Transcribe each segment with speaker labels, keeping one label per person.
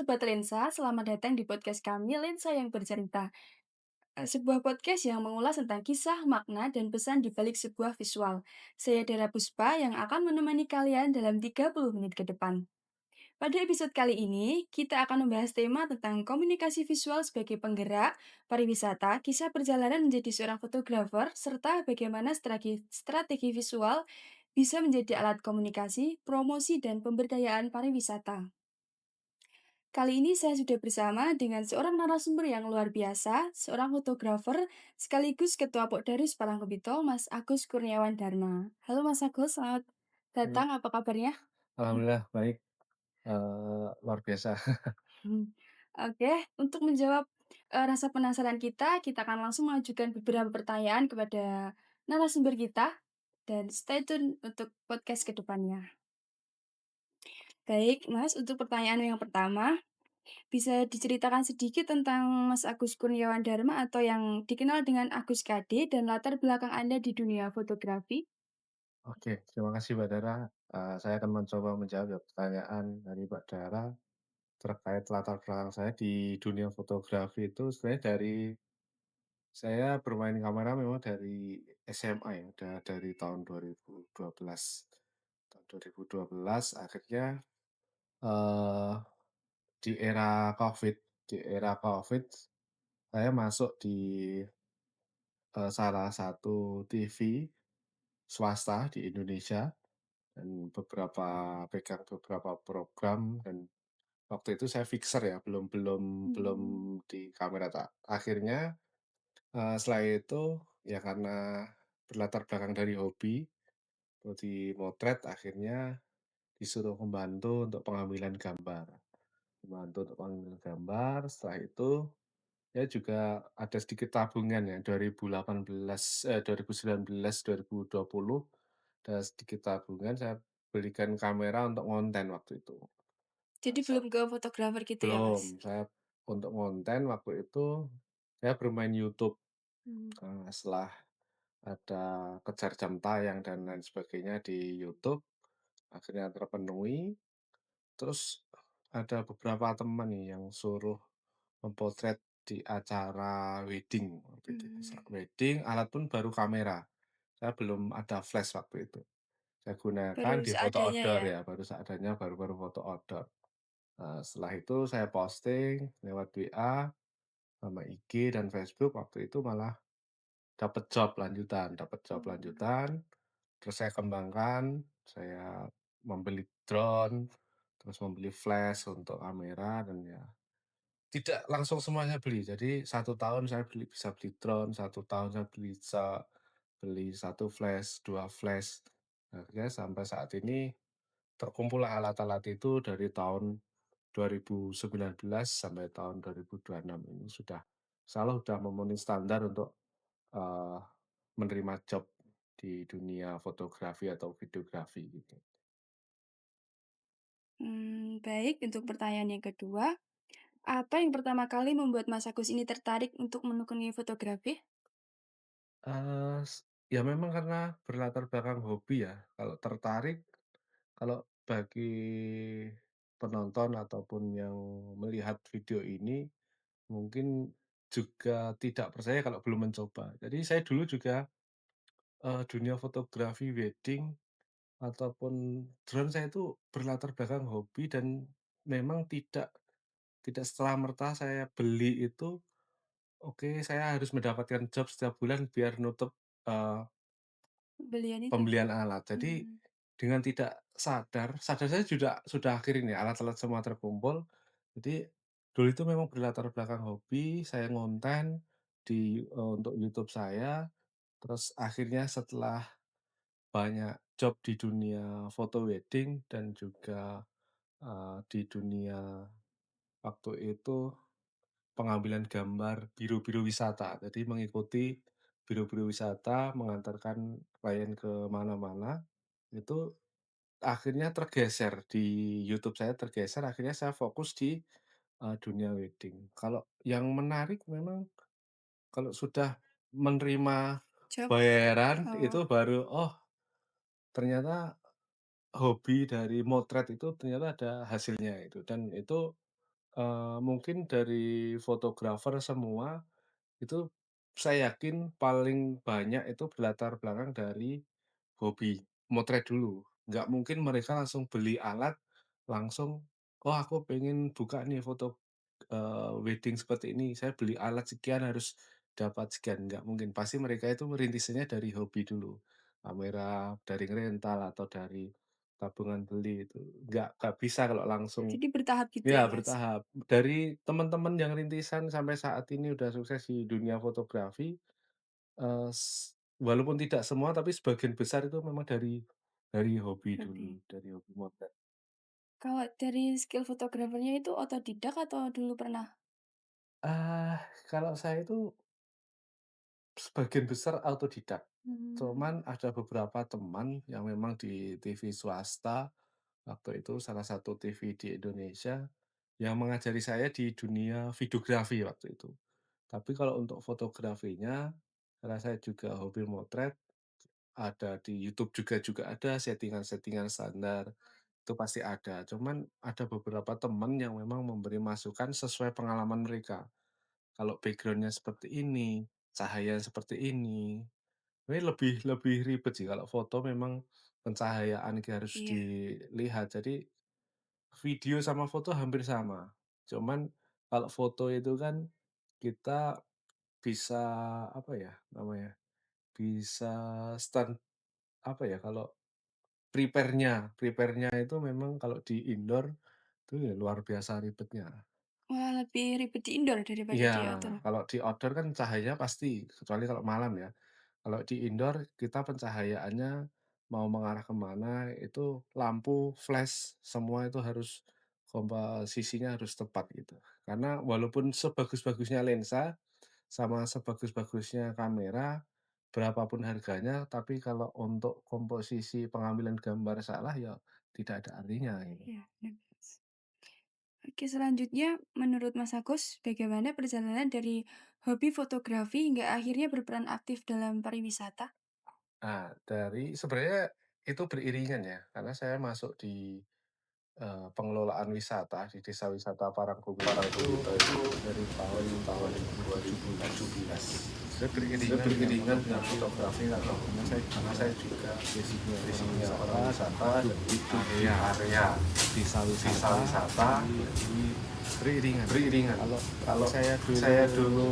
Speaker 1: Sobat Lensa, selamat datang di podcast kami Lensa yang Bercerita. Sebuah podcast yang mengulas tentang kisah, makna, dan pesan di balik sebuah visual. Saya Dara Puspa yang akan menemani kalian dalam 30 menit ke depan. Pada episode kali ini, kita akan membahas tema tentang komunikasi visual sebagai penggerak, pariwisata, kisah perjalanan menjadi seorang fotografer, serta bagaimana strategi visual bisa menjadi alat komunikasi, promosi, dan pemberdayaan pariwisata. Kali ini saya sudah bersama dengan seorang narasumber yang luar biasa, seorang fotografer sekaligus Ketua Pokdaris Parangkebito, Mas Agus Kurniawan Dharma. Halo Mas Agus, selamat
Speaker 2: Halo,
Speaker 1: datang, apa kabarnya?
Speaker 2: alhamdulillah baik, luar biasa.
Speaker 1: Hmm. Oke, untuk menjawab rasa penasaran kita akan langsung mengajukan beberapa pertanyaan kepada narasumber kita dan stay tune untuk podcast ke depannya. Baik, Mas, untuk pertanyaan yang pertama, bisa diceritakan sedikit tentang Mas Agus Kurniawan Dharma atau yang dikenal dengan Agus KD dan latar belakang Anda di dunia fotografi?
Speaker 2: Oke, terima kasih Mbak Dara, saya akan mencoba menjawab ya pertanyaan dari Mbak Dara terkait latar belakang saya di dunia fotografi itu sebenarnya dari saya bermain kamera memang dari SMA ya, udah dari tahun 2012. Tahun 2012 akhirnya, eee, di era Covid saya masuk di, salah satu TV swasta di Indonesia. Dan pegang beberapa program dan waktu itu saya fixer ya, belum belum belum
Speaker 1: Mmm,
Speaker 2: di kamera akhirnya, setelah itu ya karena berlatar belakang dari hobi, hobi motret akhirnya disuruh membantu untuk pengambilan gambar. Membantu untuk pengambilan gambar, setelah itu ya juga ada sedikit tabungan ya 2018, 2019, 2020 ada sedikit tabungan saya belikan kamera untuk ngonten waktu itu.
Speaker 1: jadi belum ke fotografer gitu ya, Mas?
Speaker 2: Belum, saya untuk ngonten waktu itu saya bermain YouTube,
Speaker 1: Mmm,
Speaker 2: setelah ada kejar jam tayang dan lain sebagainya di YouTube, akhirnya terpenuhi, terus ada beberapa teman nih yang suruh memotret di acara wedding waktu itu,
Speaker 1: mmm,
Speaker 2: wedding, alat pun baru kamera, saya belum ada flash waktu itu. Saya gunakan
Speaker 1: baru
Speaker 2: di foto
Speaker 1: seadanya
Speaker 2: outdoor
Speaker 1: ya?
Speaker 2: ya, baru seadanya baru-baru foto outdoor. Setelah itu saya posting lewat WA sama IG dan Facebook, waktu itu malah dapat job
Speaker 1: Mmm,
Speaker 2: lanjutan, terus saya kembangkan, saya membeli drone, terus membeli flash untuk kamera dan ya tidak langsung semuanya beli. Jadi 1 tahun saya bisa beli drone, 1 tahun saya beli 1 flash, 2 flash. Akhirnya sampai saat ini terkumpullah alat-alat itu dari tahun 2019 sampai tahun 2026 ini sudah memenuhi standar untuk, eee, menerima job di dunia fotografi atau videografi gitu.
Speaker 1: baik, untuk pertanyaan yang kedua, apa yang pertama kali membuat Mas Agus ini tertarik untuk menekuni fotografi?
Speaker 2: Eee, s Ya memang karena berlatar belakang hobi ya, kalau tertarik kalau bagi penonton ataupun yang melihat video ini mungkin juga tidak percaya kalau belum mencoba. Jadi saya dulu juga, dunia fotografi wedding ataupun drone saya itu berlatar belakang hobi dan memang tidak tidak serta-merta saya beli itu, oke saya harus mendapatkan job setiap bulan biar nutup,
Speaker 1: Pembelian itu?
Speaker 2: pembelian alat. Jadi
Speaker 1: Mmm,
Speaker 2: dengan tidak sadar saya sudah akhir ini alat-alat semua terkumpul. Jadi dulu itu memang berlatar belakang hobi, saya ngonten untuk YouTube saya, terus akhirnya setelah banyak job di dunia foto wedding dan juga, di dunia waktu itu pengambilan gambar biro-biro wisata. Jadi mengikuti biro-biro wisata, mengantarkan klien ke mana-mana, itu akhirnya tergeser di YouTube saya tergeser, akhirnya saya fokus di, dunia wedding. Kalau yang menarik memang kalau sudah menerima
Speaker 1: job?
Speaker 2: bayaran itu
Speaker 1: Oh,
Speaker 2: baru, oh ternyata hobi dari motret itu ternyata ada hasilnya itu dan itu Mungkin dari fotografer semua itu saya yakin paling banyak itu berlatar belakang dari hobi, motret dulu. Nggak mungkin mereka langsung beli alat, langsung, "Oh aku pengen buka nih foto, wedding seperti ini, saya beli alat sekian harus dapat sekian." Nggak mungkin, pasti mereka itu merintisnya dari hobi dulu. Kamera dari rental atau dari tabungan beli itu, nggak bisa kalau langsung.
Speaker 1: Jadi bertahap gitu ya,
Speaker 2: Ya,
Speaker 1: Mas?
Speaker 2: bertahap. Dari teman-teman yang rintisan sampai saat ini udah sukses di dunia fotografi, walaupun tidak semua, tapi sebagian besar itu memang dari hobi
Speaker 1: Hobi.
Speaker 2: dulu, dari hobi motret.
Speaker 1: Kalau dari skill fotografernya itu otodidak atau dulu pernah?
Speaker 2: Kalau saya itu sebagian besar autodidak.
Speaker 1: Mmm,
Speaker 2: Cuman ada beberapa teman yang memang di TV swasta, waktu itu salah satu TV di Indonesia, yang mengajari saya di dunia videografi waktu itu. Tapi kalau untuk fotografinya, karena saya juga hobi motret, ada di YouTube juga ada settingan-settingan standar, itu pasti ada. Cuman ada beberapa teman yang memang memberi masukan sesuai pengalaman mereka. Kalau background-nya seperti ini, cahaya seperti ini lebih lebih ribet sih kalau foto memang pencahayaan harus
Speaker 1: iya
Speaker 2: dilihat. Jadi video sama foto hampir sama. Cuman kalau foto itu kan kita bisa, apa ya namanya, bisa apa ya, kalau prepare-nya itu memang kalau di indoor itu ya luar biasa ribetnya.
Speaker 1: wah lebih ribet di indoor daripada
Speaker 2: Iya,
Speaker 1: di outdoor?
Speaker 2: kalau di outdoor kan cahaya pasti, kecuali kalau malam ya. Kalau di indoor kita pencahayaannya mau mengarah ke mana, itu lampu, flash, semua itu harus komposisinya harus tepat gitu. Karena walaupun sebagus-bagusnya lensa, sama sebagus-bagusnya kamera, berapapun harganya, tapi kalau untuk komposisi pengambilan gambar salah, ya tidak ada artinya gitu.
Speaker 1: Iya, bener, Mas. Oke, selanjutnya menurut Mas Agus, bagaimana perjalanan dari hobi fotografi hingga akhirnya berperan aktif dalam pariwisata?
Speaker 2: Nah, dari sebenarnya itu beriringan ya, karena saya masuk di, pengelolaan wisata di Desa Wisata Parangkubuta itu dari tahun 2017. Sebenarnya beriringan dengan fotografi karena saya juga basicnya orang wisata dan hidup di area desa wisata, jadi beriringan. Kalau kalau saya dulu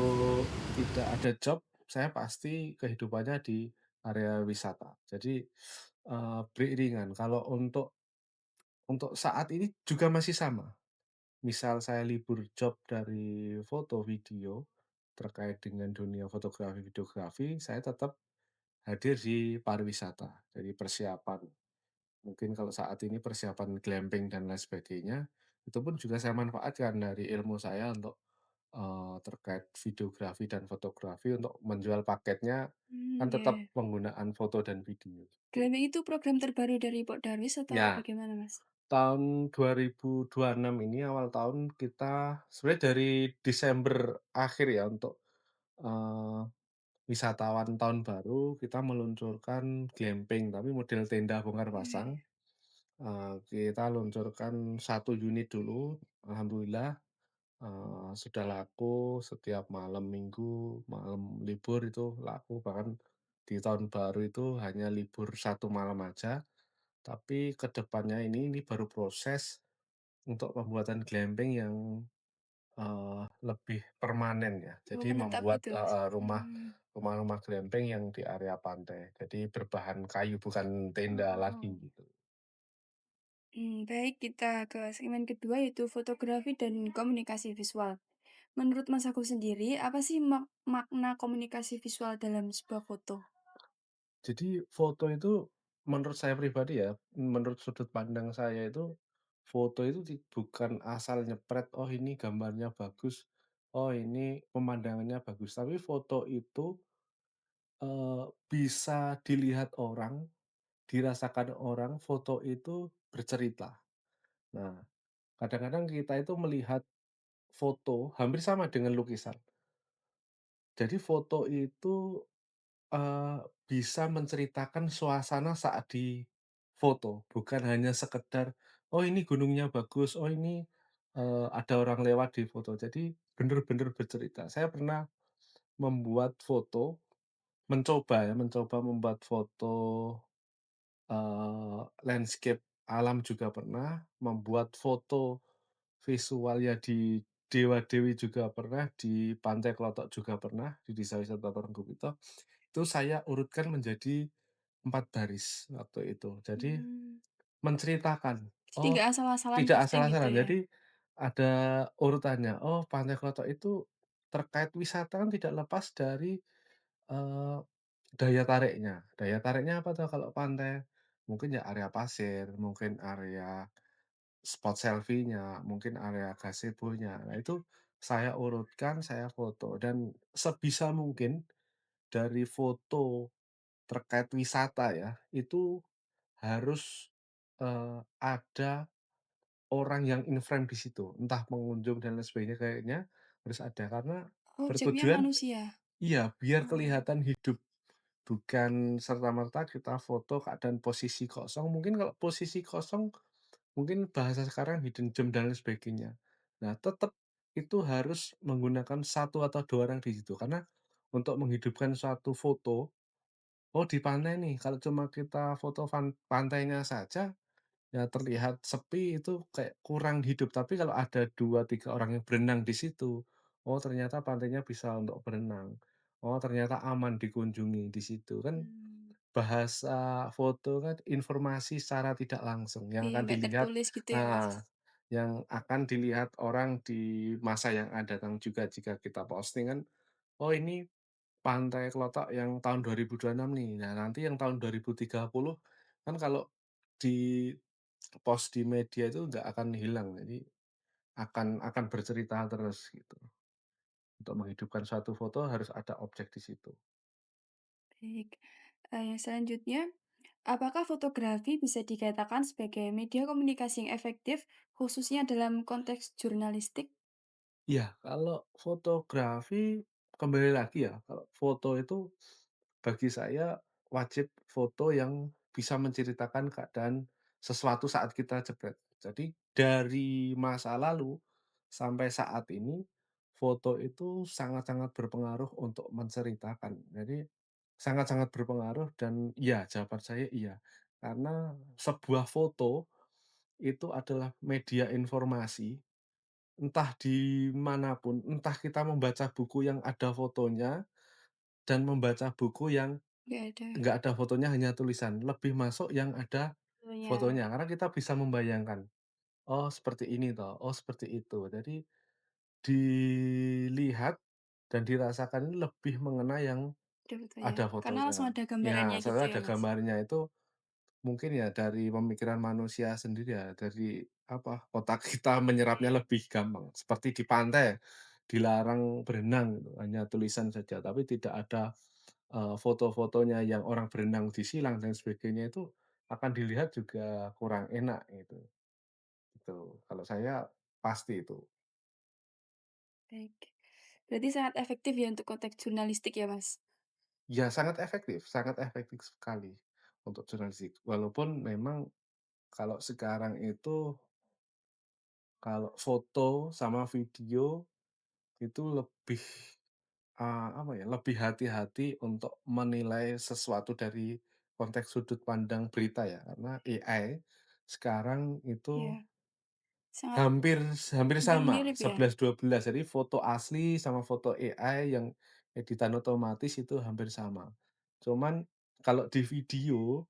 Speaker 2: tidak ada job, saya pasti kehidupannya di area wisata. Jadi, beriringan. Kalau untuk saat ini juga masih sama. Misal saya libur job dari foto, video, terkait dengan dunia fotografi, videografi, saya tetap hadir di pariwisata. Jadi persiapan, mungkin kalau saat ini persiapan glamping dan lain sebagainya, itu pun juga saya manfaatkan dari ilmu saya untuk, terkait videografi dan fotografi untuk menjual paketnya, kan
Speaker 1: Mmm,
Speaker 2: tetap
Speaker 1: iya.
Speaker 2: penggunaan foto dan video.
Speaker 1: Glamping itu program terbaru dari Pok Darwis atau
Speaker 2: Ya,
Speaker 1: bagaimana, Mas?
Speaker 2: tahun 2026 ini awal tahun kita sebenarnya dari Desember akhir ya untuk, eee, wisatawan tahun baru kita meluncurkan glamping tapi model tenda bongkar
Speaker 1: Iya
Speaker 2: pasang,
Speaker 1: iya.
Speaker 2: kita luncurkan 1 unit dulu, alhamdulillah, sudah laku setiap malam Minggu, malam libur itu laku, bahkan di tahun baru itu hanya libur 1 malam aja. Tapi ke depannya ini baru proses untuk pembuatan glamping yang, lebih permanen ya.
Speaker 1: Oh,
Speaker 2: Jadi
Speaker 1: menetap
Speaker 2: membuat
Speaker 1: gitu, Mas?
Speaker 2: heeh,
Speaker 1: Mmm.
Speaker 2: rumah-rumah glamping yang di area pantai. Jadi berbahan kayu, bukan tenda lagi
Speaker 1: Oh.
Speaker 2: gitu.
Speaker 1: Baik, kita ke segmen kedua yaitu fotografi dan komunikasi visual. Menurut Mas Agus sendiri, apa sih makna komunikasi visual dalam sebuah foto?
Speaker 2: Jadi foto itu menurut saya pribadi ya, menurut sudut pandang saya itu, foto itu bukan asal nyepret, "Oh ini gambarnya bagus, oh ini pemandangannya bagus." Tapi foto itu, bisa dilihat orang, dirasakan orang, foto itu bercerita. Nah, kadang-kadang kita itu melihat foto hampir sama dengan lukisan. Jadi foto itu, bisa menceritakan suasana saat difoto, bukan hanya sekedar, "Oh ini gunungnya bagus, oh ini, ada orang lewat di foto. Jadi bener-bener bercerita. Saya pernah membuat foto, mencoba membuat foto, landscape alam juga pernah, membuat foto visualnya di dewa-dewi juga pernah, di Pantai Klotok juga pernah, di Desa Wisata Parungkubuto. Itu saya urutkan menjadi 4 baris waktu itu. Jadi
Speaker 1: Mmm,
Speaker 2: menceritakan,
Speaker 1: jadi
Speaker 2: oh
Speaker 1: nggak asal-asalan
Speaker 2: tidak
Speaker 1: posting gitu
Speaker 2: asal-asalan.
Speaker 1: ya?
Speaker 2: Jadi ada urutannya, oh Pantai Klotok itu terkait wisata kan tidak lepas dari, eee, daya tariknya. Daya tariknya apa tuh kalau pantai? Mungkin ya area pasir, mungkin area spot selfie-nya, mungkin area gazebo-nya. Nah itu saya urutkan, saya foto dan sebisa mungkin dari foto terkait wisata ya, itu harus, ada orang yang in-frame di situ, entah pengunjung dan lain sebagainya kayaknya harus ada, karena
Speaker 1: Objeknya
Speaker 2: bertujuan
Speaker 1: manusia?
Speaker 2: iya, biar
Speaker 1: Oh,
Speaker 2: kelihatan hidup, bukan serta-merta kita foto keadaan posisi kosong, mungkin kalau posisi kosong, mungkin bahasa sekarang hidden gem dan lain sebagainya. Nah, tetap itu harus menggunakan satu atau 2 orang di situ, karena untuk menghidupkan suatu foto, oh di pantai nih, kalau cuma kita foto pantainya saja, ya terlihat sepi itu kayak kurang hidup, tapi kalau ada 2 3 orang yang berenang di situ, oh ternyata pantainya bisa untuk berenang, oh ternyata aman dikunjungi di situ. Kan
Speaker 1: mmm,
Speaker 2: bahasa foto kan informasi secara tidak langsung yang
Speaker 1: iya
Speaker 2: akan
Speaker 1: nggak
Speaker 2: dilihat
Speaker 1: tertulis gitu ya, Mas?
Speaker 2: nah, yang akan dilihat orang di masa yang akan datang juga jika kita posting kan, "Oh ini Pantai Klotok yang tahun 2026 nih." Nah, nanti yang tahun 2030 kan kalau di-post di media itu nggak akan hilang, jadi akan bercerita terus gitu. Untuk menghidupkan suatu foto harus ada objek di situ.
Speaker 1: Baik, yang selanjutnya, apakah fotografi bisa dikatakan sebagai media komunikasi yang efektif, khususnya dalam konteks jurnalistik?
Speaker 2: Iya, kalau fotografi kembali lagi ya, kalau foto itu bagi saya wajib foto yang bisa menceritakan keadaan sesuatu saat kita jepret. Jadi dari masa lalu sampai saat ini, foto itu sangat-sangat berpengaruh untuk menceritakan. Jadi sangat-sangat berpengaruh dan iya, jawaban saya iya. Karena sebuah foto itu adalah media informasi. Entah di manapun, entah kita membaca buku yang ada fotonya dan membaca buku yang
Speaker 1: Nggak ada
Speaker 2: nggak ada fotonya, hanya tulisan, lebih masuk yang ada
Speaker 1: fotonya.
Speaker 2: fotonya. Karena kita bisa membayangkan, "Oh seperti ini toh, oh seperti itu." Jadi dilihat dan dirasakan ini lebih mengena yang
Speaker 1: Ada fotonya,
Speaker 2: ada
Speaker 1: karena langsung
Speaker 2: fotonya.
Speaker 1: ada gambarannya
Speaker 2: Ya,
Speaker 1: gitu
Speaker 2: soalnya
Speaker 1: ya,
Speaker 2: ada
Speaker 1: Mas?
Speaker 2: gambarnya itu mungkin ya dari pemikiran manusia sendiri ya, dari apa, otak kita menyerapnya lebih gampang. Seperti di pantai, dilarang berenang gitu, hanya tulisan saja, tapi tidak ada, foto-fotonya yang orang berenang di silang dan sebagainya itu akan dilihat juga kurang enak gitu, gitu. Kalau saya pasti itu.
Speaker 1: Baik. Berarti sangat efektif ya untuk konteks jurnalistik ya, Mas?
Speaker 2: Ya sangat efektif sekali untuk jurnalistik. Walaupun memang kalau sekarang itu, kalau foto sama video itu lebih, apa ya, lebih hati-hati untuk menilai sesuatu dari konteks sudut pandang berita ya, karena AI sekarang itu
Speaker 1: Iya, sangat
Speaker 2: hampir hampir
Speaker 1: hampir
Speaker 2: sama,
Speaker 1: mirip ya?
Speaker 2: 11 12. Jadi foto asli sama foto AI yang editan otomatis itu hampir sama. Cuman kalau di video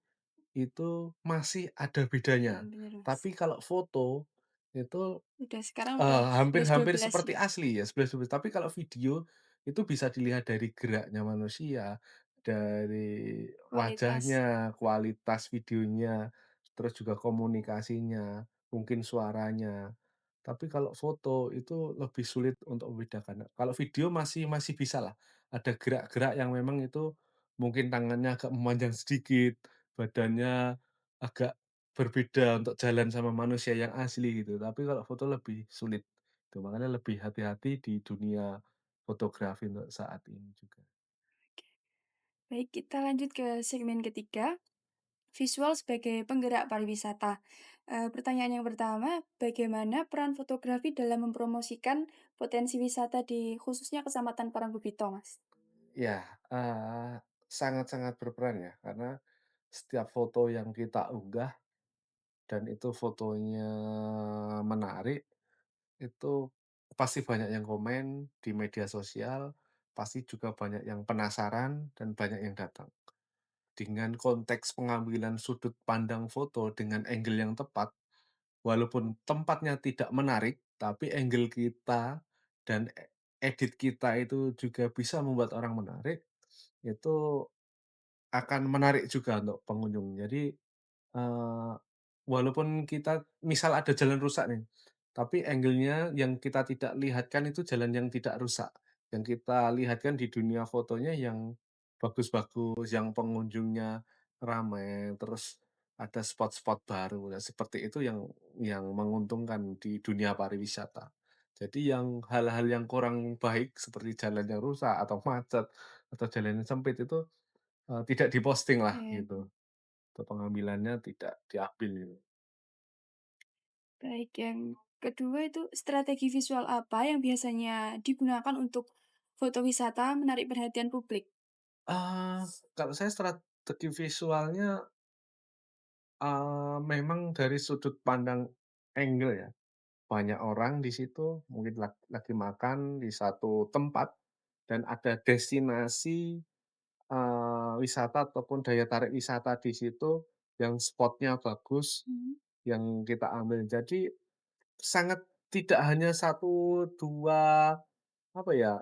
Speaker 2: itu masih ada
Speaker 1: Iya,
Speaker 2: bedanya,
Speaker 1: bener, Mas.
Speaker 2: tapi kalau foto itu
Speaker 1: Udah sekarang udah
Speaker 2: Hampir
Speaker 1: sebelas dua
Speaker 2: hampir
Speaker 1: belas
Speaker 2: seperti
Speaker 1: ya,
Speaker 2: asli ya, 11 12, tapi kalau video itu bisa dilihat dari geraknya manusia, dari
Speaker 1: kualitas.
Speaker 2: wajahnya, kualitas videonya, terus juga komunikasinya, mungkin suaranya. Tapi kalau foto itu lebih sulit untuk membedakan. Kalau video masih masih bisalah, ada gerak-gerak yang memang itu mungkin tangannya agak memanjang sedikit, badannya agak berbeda untuk jalan sama manusia yang asli gitu, tapi kalau foto lebih sulit. Tuh, makanya lebih hati-hati di dunia fotografi untuk saat ini juga.
Speaker 1: Baik, kita lanjut ke segmen ketiga, visual sebagai penggerak pariwisata. Pertanyaan yang pertama, bagaimana peran fotografi dalam mempromosikan potensi wisata di khususnya Kecamatan Parangkubito, Mas?
Speaker 2: Ya, sangat-sangat berperan ya, karena setiap foto yang kita unggah dan itu fotonya menarik, itu pasti banyak yang komen di media sosial, pasti juga banyak yang penasaran dan banyak yang datang. Dengan konteks pengambilan sudut pandang foto dengan angle yang tepat, walaupun tempatnya tidak menarik, tapi angle kita dan edit kita itu juga bisa membuat orang menarik, itu akan menarik juga untuk pengunjung. Jadi, eee, walaupun kita misal ada jalan rusak nih, tapi angle-nya yang kita tidak lihatkan itu jalan yang tidak rusak. Yang kita lihatkan di dunia fotonya yang bagus-bagus, yang pengunjungnya ramai, terus ada spot-spot baru. Nah, seperti itu yang menguntungkan di dunia pariwisata. Jadi yang hal-hal yang kurang baik seperti jalan yang rusak atau macet atau jalan yang sempit itu tidak diposting-lah
Speaker 1: Oke,
Speaker 2: gitu, untuk pengambilannya tidak diambil gitu.
Speaker 1: baik. Yang kedua itu strategi visual apa yang biasanya digunakan untuk foto wisata menarik perhatian publik?
Speaker 2: Eee, Kalau saya strategi visualnya, memang dari sudut pandang angle ya. Banyak orang di situ mungkin lagi makan di satu tempat dan ada destinasi, wisata ataupun daya tarik wisata di situ yang spotnya bagus,
Speaker 1: Mhm.
Speaker 2: yang kita ambil. Jadi sangat tidak hanya satu 2 apa ya,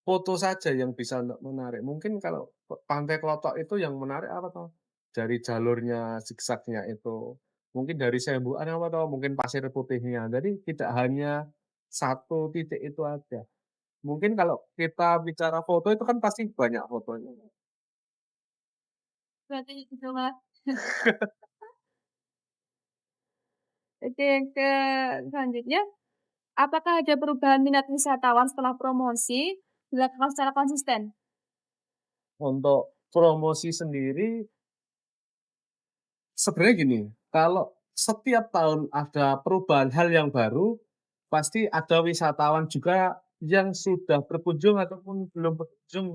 Speaker 2: foto saja yang bisa untuk menarik. Mungkin kalau Pantai Klotok itu yang menarik apa toh, dari jalurnya zigzag-nya itu, mungkin dari Sembuan apa toh, mungkin pasir putihnya. Jadi tidak hanya satu titik itu aja. Mungkin kalau kita bicara foto itu kan pasti banyak fotonya.
Speaker 1: Strategi visual. Oke, yang selanjutnya, apakah ada perubahan minat wisatawan setelah promosi dilakukan secara konsisten?
Speaker 2: Untuk promosi sendiri sebenarnya gini, kalau setiap tahun ada perubahan hal yang baru, pasti ada wisatawan juga yang sudah berkunjung ataupun belum berkunjung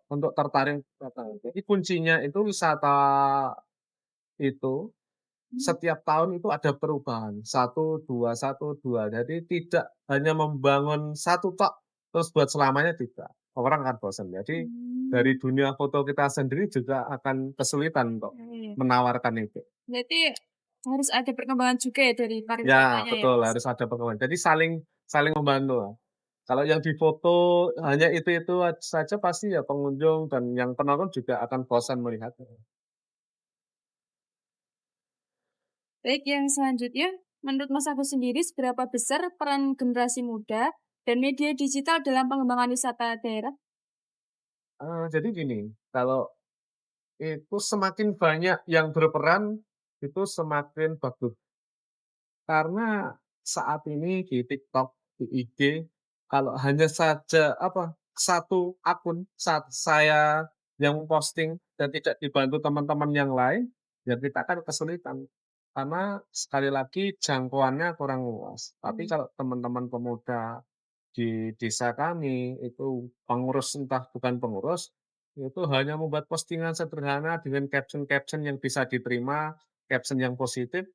Speaker 2: untuk tertarik datang. Jadi kuncinya itu wisata itu
Speaker 1: Mhm.
Speaker 2: setiap tahun itu ada perubahan, satu, dua. Jadi tidak hanya membangun satu tok, terus buat selamanya tidak. Orang akan bosan. Jadi dari
Speaker 1: Mmm,
Speaker 2: dunia foto kita sendiri juga akan kesulitan untuk
Speaker 1: oke.
Speaker 2: menawarkan itu.
Speaker 1: Berarti harus ada perkembangan juga ya dari
Speaker 2: Ya,
Speaker 1: pariwisatanya ya,
Speaker 2: betul,
Speaker 1: Mas?
Speaker 2: harus ada pengembangan. Jadi saling saling membantu lah. Kalau yang difoto hanya itu-itu saja pasti ya pengunjung dan yang penonton juga akan bosan melihatnya.
Speaker 1: Baik, yang selanjutnya, menurut Mas Agus sendiri seberapa besar peran generasi muda dan media digital dalam pengembangan wisata daerah?
Speaker 2: Jadi gini, kalau itu semakin banyak yang berperan, itu semakin bagus. Karena saat ini di TikTok, di IG, kalau hanya saja apa, satu akun saya yang posting dan tidak dibantu teman-teman yang lain, ya kita akan kesulitan. Karena sekali lagi jangkauannya kurang luas. Tapi
Speaker 1: Mmm,
Speaker 2: kalau teman-teman pemuda di desa kami itu pengurus entah bukan pengurus, itu hanya membuat postingan sederhana dengan caption-caption yang bisa diterima, caption yang positif,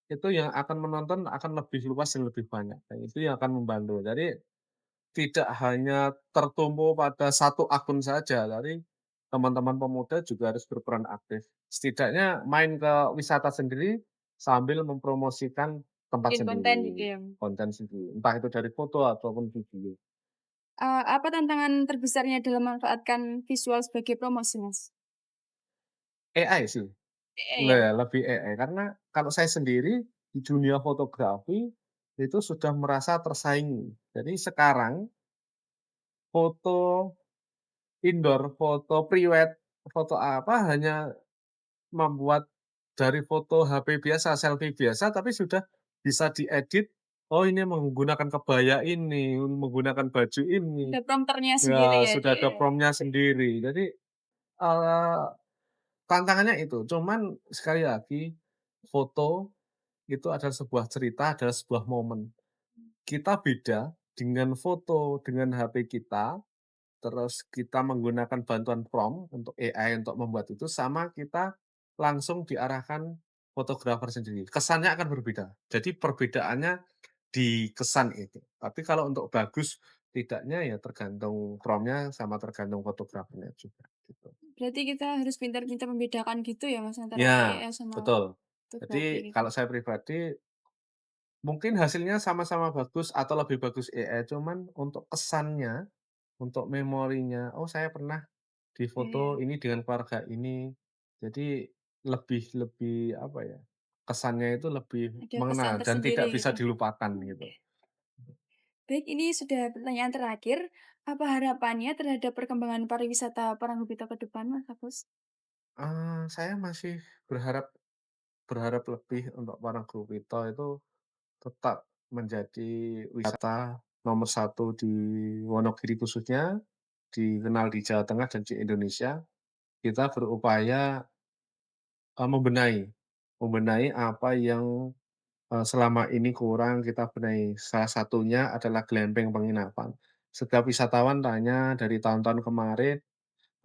Speaker 2: itu yang akan menonton akan lebih luas dan lebih banyak, dan itu yang akan membantu. Jadi tidak hanya tertumpu pada satu akun saja, tapi teman-teman pemuda juga harus berperan aktif. Setidaknya main ke wisata sendiri sambil mempromosikan tempat
Speaker 1: bikin konten gitu
Speaker 2: sendiri,
Speaker 1: ya?
Speaker 2: konten sendiri, entah itu dari foto ataupun video.
Speaker 1: Apa tantangan terbesarnya dalam memanfaatkan visual sebagai promosi, Mas?
Speaker 2: AI sih,
Speaker 1: Ya?
Speaker 2: lebih AI, karena kalau saya sendiri di dunia fotografi itu sudah merasa tersaingi. Jadi sekarang foto indoor, foto priwet, foto apa, hanya membuat dari foto HP biasa, selfie biasa, tapi sudah bisa diedit, oh ini menggunakan kebaya ini, menggunakan baju ini,
Speaker 1: Ada prompternya sendiri
Speaker 2: ya
Speaker 1: ya
Speaker 2: sudah ada
Speaker 1: dia?
Speaker 2: prompt-nya sendiri. Jadi, eee, tantangannya itu, cuman sekali lagi foto itu adalah sebuah cerita, adalah sebuah momen. Kita beda dengan foto dengan HP kita, terus kita menggunakan bantuan prompt untuk AI untuk membuat itu, sama kita langsung diarahkan fotografer sendiri. Kesannya akan berbeda. Jadi perbedaannya di kesan itu. Tapi kalau untuk bagus tidaknya ya tergantung prompt-nya sama tergantung fotografernya juga, gitu.
Speaker 1: Berarti kita harus pintar-pintar membedakan gitu ya Mas, antara
Speaker 2: Ya,
Speaker 1: AI sama
Speaker 2: betul.
Speaker 1: fotografi
Speaker 2: Jadi
Speaker 1: gitu.
Speaker 2: kalau saya pribadi mungkin hasilnya sama-sama bagus atau lebih bagus AI, cuman untuk kesannya, untuk memorinya, "Oh saya pernah di
Speaker 1: Iya iya,
Speaker 2: foto ini dengan keluarga ini." Jadi lebih lebih apa ya, kesannya itu lebih
Speaker 1: ada kesan
Speaker 2: mengenal dan
Speaker 1: tersendiri
Speaker 2: tidak bisa
Speaker 1: gitu.
Speaker 2: dilupakan gitu.
Speaker 1: Oke. Baik, ini sudah pertanyaan terakhir. Apa harapannya terhadap perkembangan pariwisata Parangkubito ke depan, Mas Agus?
Speaker 2: Saya masih berharap berharap lebih untuk para grup Parangkuwito itu tetap menjadi wisata nomor satu di Wonogiri khususnya, dikenal di Jawa Tengah dan di Indonesia. Kita berupaya, membenahi membenahi apa yang, selama ini kurang kita benahi. Salah satunya adalah glamping penginapan. Setiap wisatawan tanya dari tahun-tahun kemarin,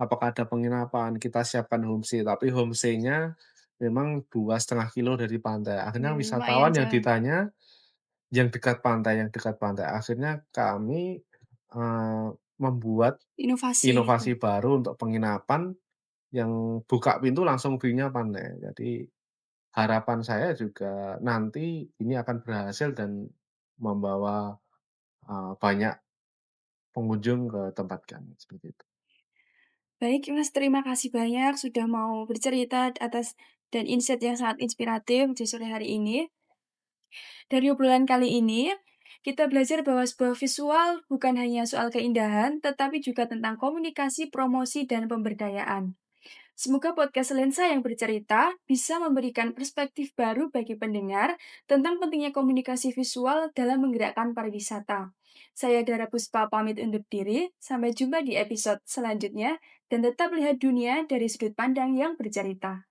Speaker 2: apakah ada penginapan? Kita siapkan homestay, tapi homestay-nya memang 2,5 kilo dari pantai. Akhirnya
Speaker 1: Iya, lumayan
Speaker 2: wisatawan yang
Speaker 1: jauh.
Speaker 2: ditanya yang dekat pantai yang dekat pantai. Akhirnya kami, membuat
Speaker 1: Inovasi gitu.
Speaker 2: inovasi baru untuk penginapan yang buka pintu langsung view-nya pantai. Jadi harapan saya juga nanti ini akan berhasil dan membawa, banyak pengunjung ke tempat kami, seperti itu.
Speaker 1: Baik, Mas, terima kasih banyak sudah mau bercerita atas dan insight yang sangat inspiratif di sore hari ini. Dari obrolan kali ini, kita belajar bahwa sebuah visual bukan hanya soal keindahan, tetapi juga tentang komunikasi, promosi, dan pemberdayaan. Semoga podcast Lensa yang bercerita bisa memberikan perspektif baru bagi pendengar tentang pentingnya komunikasi visual dalam menggerakkan pariwisata. Saya Dara Puspa pamit undur diri, sampai jumpa di episode selanjutnya, dan tetap lihat dunia dari sudut pandang yang bercerita.